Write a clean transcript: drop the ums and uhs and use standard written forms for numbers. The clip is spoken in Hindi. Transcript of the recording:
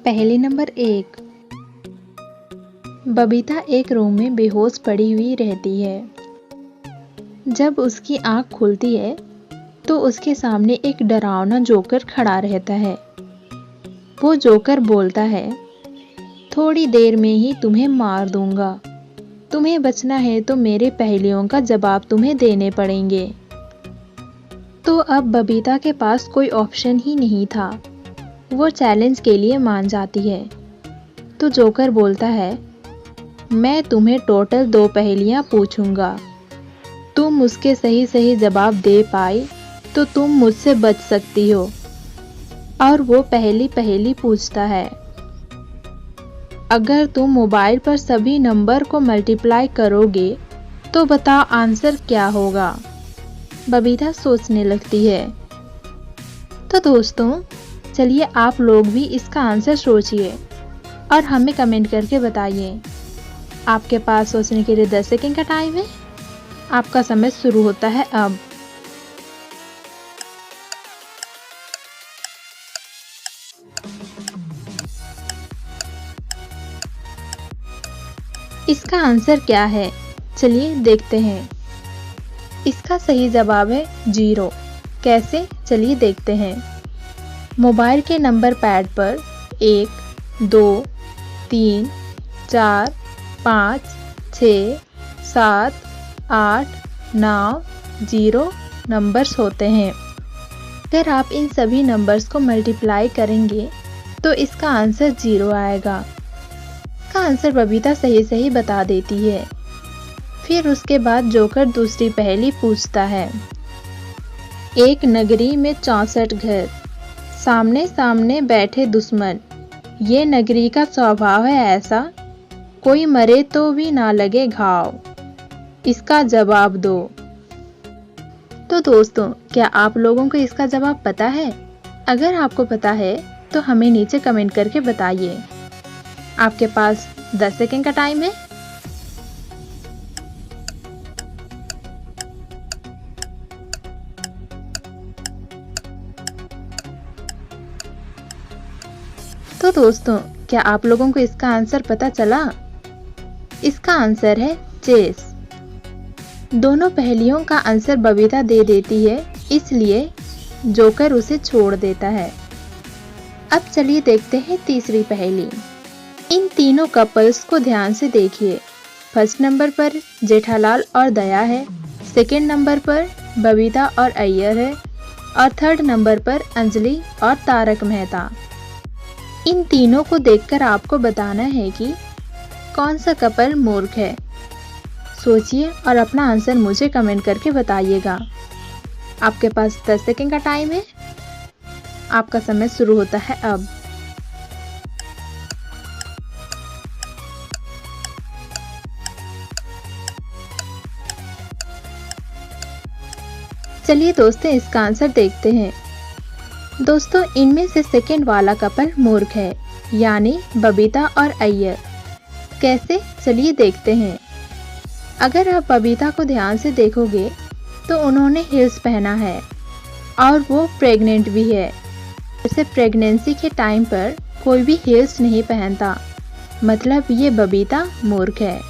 पहेली नंबर 1। बबीता एक रूम में बेहोश पड़ी हुई रहती है। जब उसकी आंख खुलती है तो उसके सामने एक डरावना जोकर खड़ा रहता है। वो जोकर बोलता है, थोड़ी देर में ही तुम्हें मार दूंगा। तुम्हें बचना है तो मेरे पहेलियों का जवाब तुम्हें देने पड़ेंगे। तो अब बबीता के पास कोई ऑप्शन ही नहीं था। वो चैलेंज के लिए मान जाती है। तो जोकर बोलता है, मैं तुम्हें टोटल 2 पहेलियां पूछूंगा। तुम उसके सही सही जवाब दे पाए तो तुम मुझसे बच सकती हो। और वो पहली पहेली पूछता है, अगर तुम मोबाइल पर सभी नंबर को मल्टीप्लाई करोगे तो बताओ आंसर क्या होगा। बबीता सोचने लगती है। तो दोस्तों, चलिए आप लोग भी इसका आंसर सोचिए और हमें कमेंट करके बताइए। आपके पास सोचने के लिए 10 सेकंड का टाइम है। आपका समय शुरू होता है अब। इसका आंसर क्या है, चलिए देखते हैं। इसका सही जवाब है 0। कैसे, चलिए देखते हैं। मोबाइल के नंबर पैड पर 1, 2, 3, 4, 5, 6, 7, 8, 9, 0 नंबर्स होते हैं। अगर आप इन सभी नंबर्स को मल्टीप्लाई करेंगे तो इसका आंसर 0 आएगा। इसका आंसर बबीता सही सही बता देती है। फिर उसके बाद जोकर दूसरी पहेली पूछता है। एक नगरी में 64 घर, सामने सामने बैठे दुश्मन। ये नगरी का स्वभाव है ऐसा, कोई मरे तो भी ना लगे घाव। इसका जवाब दो। तो दोस्तों, क्या आप लोगों को इसका जवाब पता है? अगर आपको पता है तो हमें नीचे कमेंट करके बताइए। आपके पास 10 सेकंड का टाइम है। तो दोस्तों, क्या आप लोगों को इसका आंसर पता चला? इसका आंसर है चेस। दोनों पहेलियों का आंसर बबीता दे देती है, इसलिए जोकर उसे छोड़ देता है। अब चलिए देखते हैं तीसरी पहेली। इन तीनों कपल्स को ध्यान से देखिए। फर्स्ट नंबर पर जेठालाल और दया है, सेकंड नंबर पर बबीता और अय्यर है और थर्ड नंबर पर अंजलि और तारक मेहता। इन तीनों को देखकर आपको बताना है कि कौन सा कपल मूर्ख है। सोचिए और अपना आंसर मुझे कमेंट करके बताइएगा। आपके पास 10 सेकंड का टाइम है। आपका समय शुरू होता है अब। चलिए दोस्तों, इसका आंसर देखते हैं। दोस्तों, इनमें से सेकंड वाला कपल मूर्ख है, यानी बबीता और अय्यर। कैसे, चलिए देखते हैं। अगर आप बबीता को ध्यान से देखोगे तो उन्होंने हील्स पहना है और वो प्रेग्नेंट भी है। जैसे प्रेगनेंसी के टाइम पर कोई भी हील्स नहीं पहनता, मतलब ये बबीता मूर्ख है।